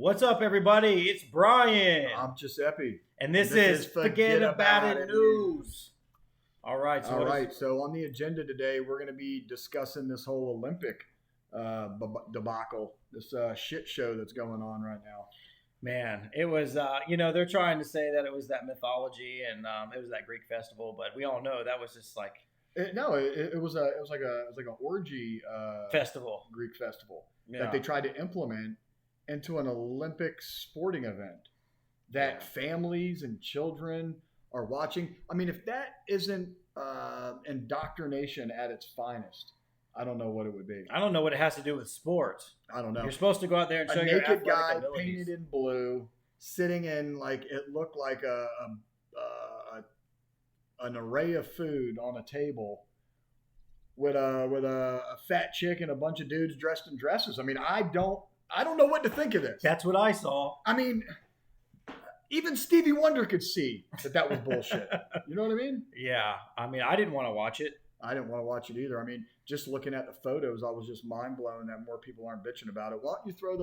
What's up, everybody? It's Brian. I'm Giuseppe. And this is Forget About It News. All right. So on the agenda today, we're going to be discussing this whole Olympic debacle, this shit show that's going on right now. Man, it was, they're trying to say that it was that mythology and it was that Greek festival, but we all know that was just like It was like an orgy festival, Greek festival that they tried to implement into an Olympic sporting event that families and children are watching. I mean, if that isn't indoctrination at its finest, I don't know what it would be. I don't know what it has to do with sports. I don't know. You're supposed to go out there and show a your naked guy abilities. painted in blue, sitting in like it looked like an array of food on a table with a fat chick and a bunch of dudes dressed in dresses. I mean, I don't know what to think of this. That's what I saw. I mean, even Stevie Wonder could see that was bullshit. You know what I mean? Yeah. I mean, I didn't want to watch it. I didn't want to watch it either. I mean, just looking at the photos, I was just mind blown that more people aren't bitching about it. Why don't you throw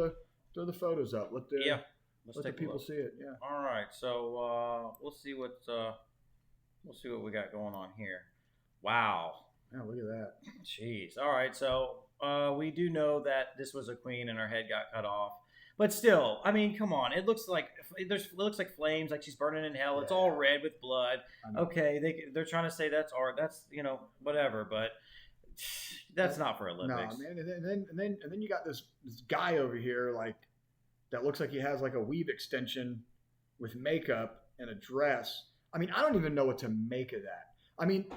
the photos up? Let the people see it. Yeah. All right. So we'll see what we got going on here. Wow. Yeah, look at that. Jeez. All right. So we do know that this was a queen and her head got cut off. But still, I mean, come on. It looks like flames, like she's burning in hell. Yeah. It's all red with blood. Okay, they're trying to say that's art. That's whatever. But that's not for Olympics. No, man. And then you got this guy over here like that looks like he has like a weave extension with makeup and a dress. I mean, I don't even know what to make of that. I mean,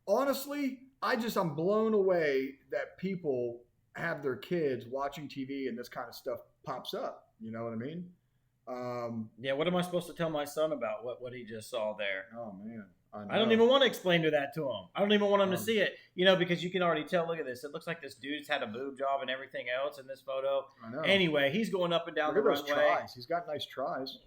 honestly, I'm blown away that people have their kids watching TV and this kind of stuff pops up. You know what I mean? Yeah. What am I supposed to tell my son about what he just saw there? Oh man, I don't even want to explain that to him. I don't even want him to see it. Because you can already tell. Look at this. It looks like this dude's had a boob job and everything else in this photo. I know. Anyway, he's going up and down Look the at those runway. Tries. He's got nice tries.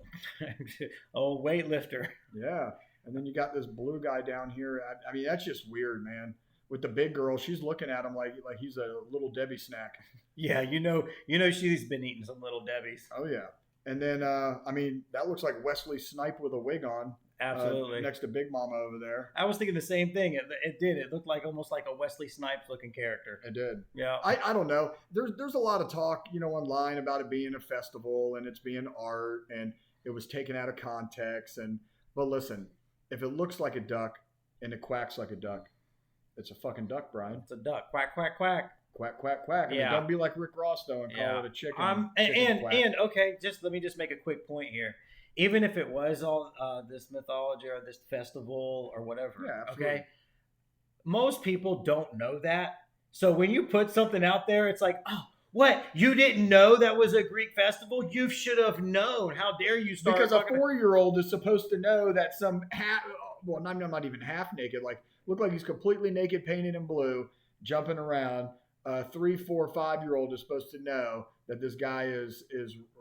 Oh, weightlifter. Yeah. And then you got this blue guy down here. I mean, that's just weird, man. With the big girl, she's looking at him like he's a little Debbie snack. Yeah, she's been eating some little Debbies. Oh yeah. And then I mean, that looks like Wesley Snipe with a wig on. Absolutely. Next to Big Mama over there. I was thinking the same thing. It did. It looked like almost like a Wesley Snipes looking character. It did. Yeah. I don't know. There's a lot of talk, online about it being a festival and it's being art and it was taken out of context. But listen, if it looks like a duck and it quacks like a duck, it's a fucking duck, Brian. It's a duck. Quack, quack, quack. Quack, quack, quack. Yeah. Don't be like Rick Ross, though, and call it a chicken. And okay, let me make a quick point here. Even if it was all this mythology or this festival or whatever, okay, most people don't know that. So when you put something out there, it's like, oh, what? You didn't know that was a Greek festival? You should have known. How dare you start? Because a 4-year-old is supposed to know that some I'm not even half naked, like look like he's completely naked, painted in blue, jumping around. 3, 4, 5-year-old is supposed to know that this guy is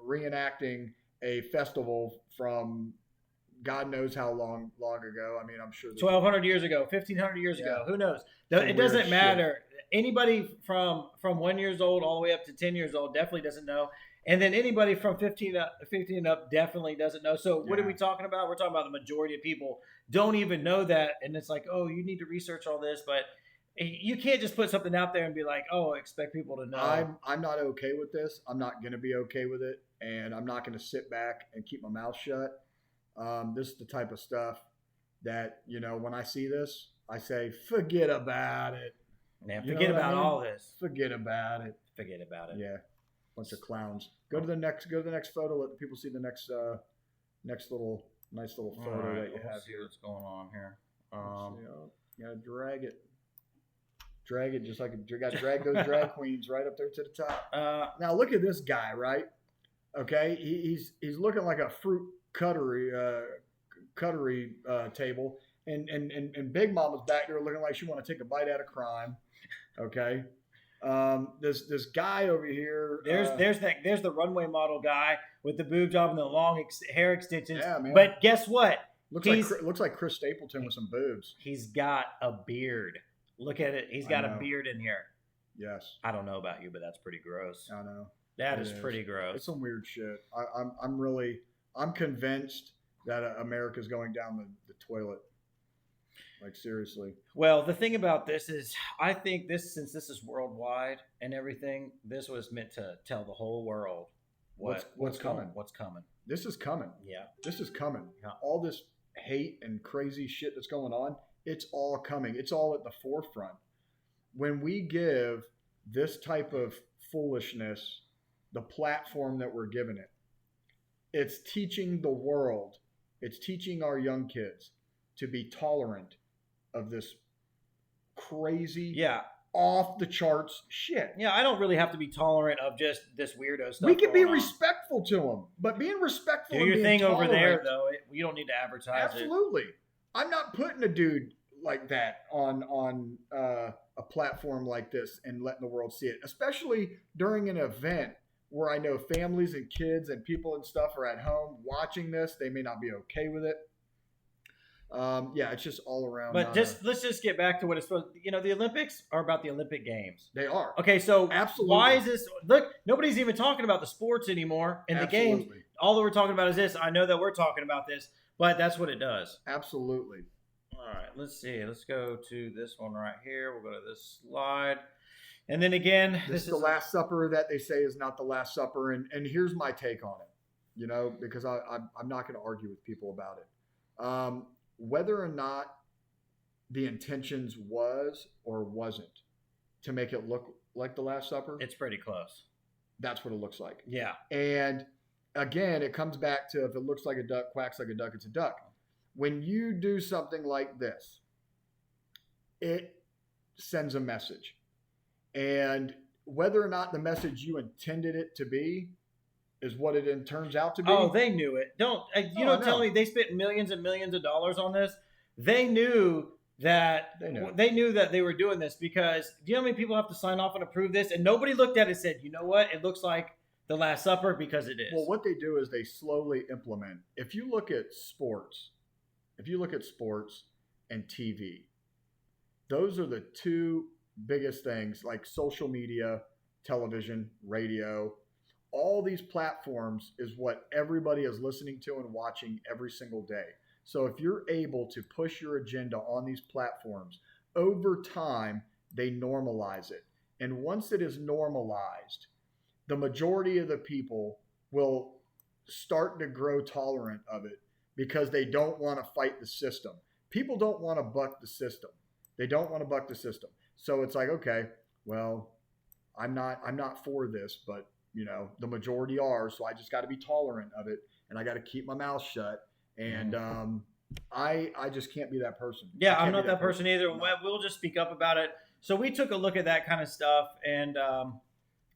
reenacting a festival from God knows how long ago. I mean, I'm sure 1,200 years ago, 1,500 years ago. Who knows? It doesn't matter. Anybody from 1 year old all the way up to 10 years old definitely doesn't know. And then anybody from 15 up definitely doesn't know. So what are we talking about? We're talking about the majority of people don't even know that. And it's like, oh, you need to research all this. But you can't just put something out there and be like, oh, expect people to know. I'm not okay with this. I'm not going to be okay with it. And I'm not going to sit back and keep my mouth shut. This is the type of stuff that, when I see this, I say, forget about it. Man, forget about all this. Forget about it. Forget about it. Yeah. Bunch of clowns. Go to the next photo. Let the people see the nice little photo that you have here. What's going on here? You gotta drag it just like you gotta drag those drag queens right up there to the top. Now look at this guy, right? Okay, he's looking like a fruit cuttery table, and Big Mama's back there looking like she want to take a bite out of crime. Okay. This guy over here. There's the runway model guy with the boob job and the long hair extensions. Yeah, man. But guess what? Looks like Chris Stapleton with some boobs. He's got a beard. Look at it. He's got a beard in here. Yes. I don't know about you, but that's pretty gross. I know. That It is is. pretty gross. It's some weird shit. I'm convinced that America's going down the toilet. Like, seriously. Well, the thing about this is, I think since this is worldwide and everything, this was meant to tell the whole world What's coming. What's coming. This is coming. Yeah. This is coming. Yeah. All this hate and crazy shit that's going on, it's all coming. It's all at the forefront. When we give this type of foolishness the platform that we're giving it, it's teaching the world, it's teaching our young kids to be tolerant of this crazy, Yeah. off the charts shit. Yeah, I don't really have to be tolerant of just this weirdo stuff. We can be going on. respectful to them, but being respectful Do and your being thing over there, tolerant- though. You don't need to advertise it. Absolutely. I'm not putting a dude like that on a platform like this and letting the world see it, especially during an event where I know families and kids and people and stuff are at home watching this. They may not be okay with it. Yeah, it's just all around. But let's just get back to what it's supposed. The Olympics are about the Olympic Games. They are. Okay, so Absolutely. why is this? Look, nobody's even talking about the sports anymore in the games. Absolutely. All that we're talking about is this. I know that we're talking about this, but that's what it does. Absolutely. All right, let's see. Let's go to this one right here. We'll go to this slide. And then again, This is the Last Supper that they say is not the Last Supper. And here's my take on it, because I'm not going to argue with people about it. Whether or not the intentions was or wasn't to make it look like the Last Supper, it's pretty close. that's what it looks like. Yeah. And again, it comes back to if it looks like a duck, quacks like a duck, it's a duck. When you do something like this, it sends a message. And whether or not the message you intended it to be is what it turns out to be. Oh, they knew it. Don't tell me they spent millions and millions of dollars on this. They knew that they were doing this because do you know how many people have to sign off and approve this? And nobody looked at it and said, you know what? It looks like the Last Supper because it is. Well, what they do is they slowly implement. If you look at sports and TV, those are the two biggest things, like social media, television, radio. All these platforms is what everybody is listening to and watching every single day. So if you're able to push your agenda on these platforms, over time, they normalize it. And once it is normalized, the majority of the people will start to grow tolerant of it because they don't want to fight the system. People don't want to buck the system. They don't want to buck the system. So it's like, okay, well, I'm not for this, but the majority are, so I just got to be tolerant of it, and I got to keep my mouth shut. And I just can't be that person. Yeah, I'm not that person either. No. We'll just speak up about it. So we took a look at that kind of stuff, and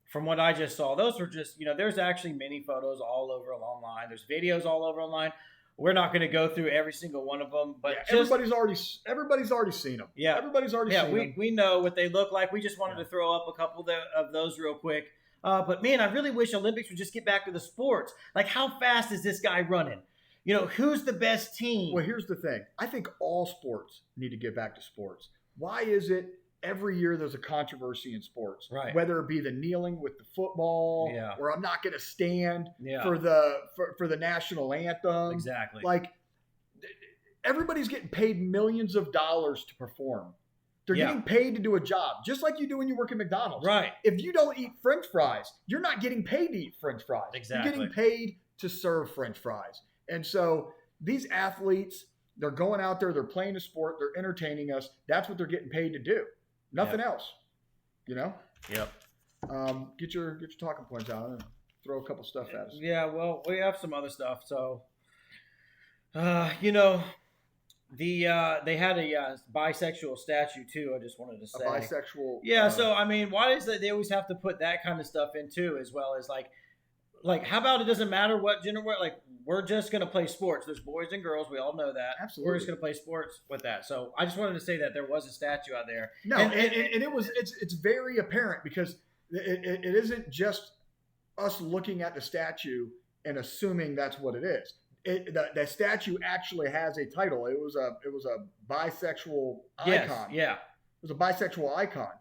from what I just saw, those were just, there's actually many photos all over online. There's videos all over online. We're not going to go through every single one of them, but everybody's already seen them. Yeah, everybody's already seen them. We know what they look like. We just wanted to throw up a couple of those real quick. But man, I really wish Olympics would just get back to the sports. Like, how fast is this guy running? Who's the best team? Well, here's the thing. I think all sports need to get back to sports. Why is it every year there's a controversy in sports? Right. Whether it be the kneeling with the football, or I'm not going to stand for the national anthem. Exactly. Like, everybody's getting paid millions of dollars to perform. They're getting paid to do a job, just like you do when you work at McDonald's. Right. If you don't eat French fries, you're not getting paid to eat French fries. Exactly. You're getting paid to serve French fries. And so these athletes, they're going out there, they're playing a sport, they're entertaining us. That's what they're getting paid to do. Nothing else. Yep. Get your talking points out and throw a couple stuff at us. Yeah, well, we have some other stuff. So, they had a bisexual statue too. I just wanted to say a bisexual. Yeah. So I mean, why is it they always have to put that kind of stuff in too, as well as like how about it doesn't matter what gender we're like? We're just gonna play sports. There's boys and girls. We all know that. Absolutely. We're just gonna play sports with that. So I just wanted to say that there was a statue out there. No, and it's very apparent because it isn't just us looking at the statue and assuming that's what it is. The statue actually has a title. It was a bisexual icon. Yeah. It was a bisexual icon.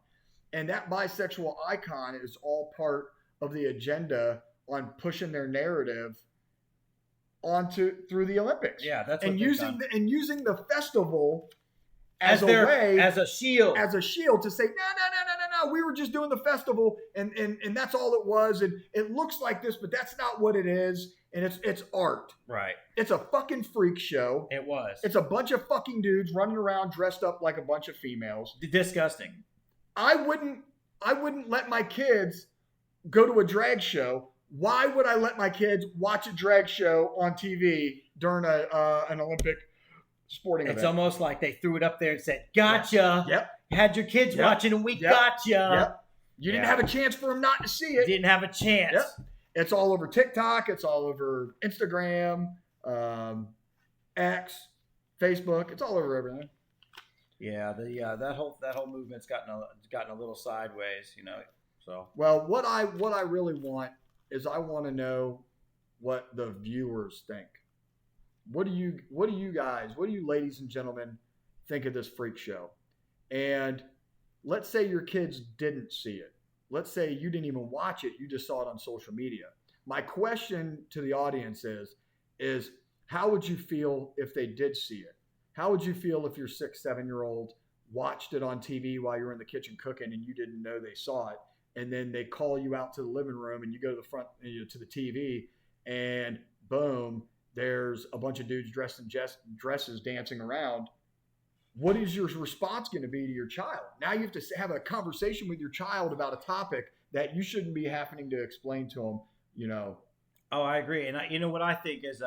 And that bisexual icon is all part of the agenda on pushing their narrative through the Olympics. Yeah, that's what and using using the festival as a their way, as a shield, to say no, we were just doing the festival and that's all it was, and it looks like this, but that's not what it is, and it's art. Right. It's a fucking freak show. It was. It's a bunch of fucking dudes running around dressed up like a bunch of females. Disgusting. I wouldn't let my kids go to a drag show. Why would I let my kids watch a drag show on TV during an Olympic sporting event? It's almost like they threw it up there and said, "Gotcha." Yep. Had your kids watching, and we gotcha. Yep. You didn't have a chance for them not to see it. Didn't have a chance. Yep. It's all over TikTok. It's all over Instagram, X, Facebook. It's all over everything. Yeah, that whole movement's gotten a little sideways, So well, what I really want is I want to know what the viewers think. What do you ladies and gentlemen think of this freak show? And let's say your kids didn't see it. Let's say you didn't even watch it. You just saw it on social media. My question to the audience is how would you feel if they did see it? How would you feel if your 6, 7-year-old watched it on TV while you were in the kitchen cooking and you didn't know they saw it? And then they call you out to the living room and you go to the front, to the TV, and boom, there's a bunch of dudes dressed in dresses dancing around. What is your response going to be to your child? Now you have to have a conversation with your child about a topic that you shouldn't be having to explain to them, Oh, I agree. And what I think is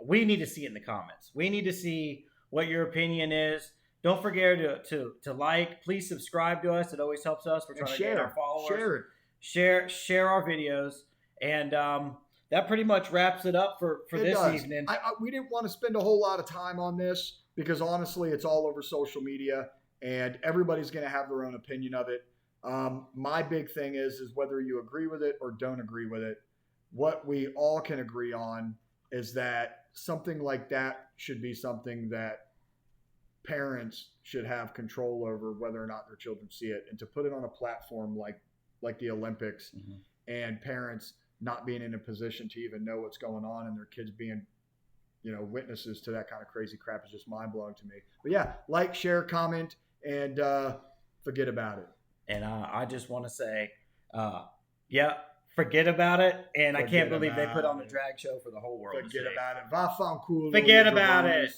we need to see it in the comments. We need to see what your opinion is. Don't forget to like. Please subscribe to us. It always helps us. We're trying to get our followers. Share our videos. And that pretty much wraps it up for this evening. We didn't want to spend a whole lot of time on this because honestly, it's all over social media and everybody's going to have their own opinion of it. My big thing is whether you agree with it or don't agree with it, what we all can agree on is that something like that should be something that parents should have control over whether or not their children see it, and to put it on a platform like the Olympics, and parents not being in a position to even know what's going on and their kids being, witnesses to that kind of crazy crap is just mind blowing to me. But yeah, like, share, comment, and forget about it. And I just want to say, forget about it. And I can't believe they put on the drag show for the whole world. Forget about it. Va fan culo. Forget about it.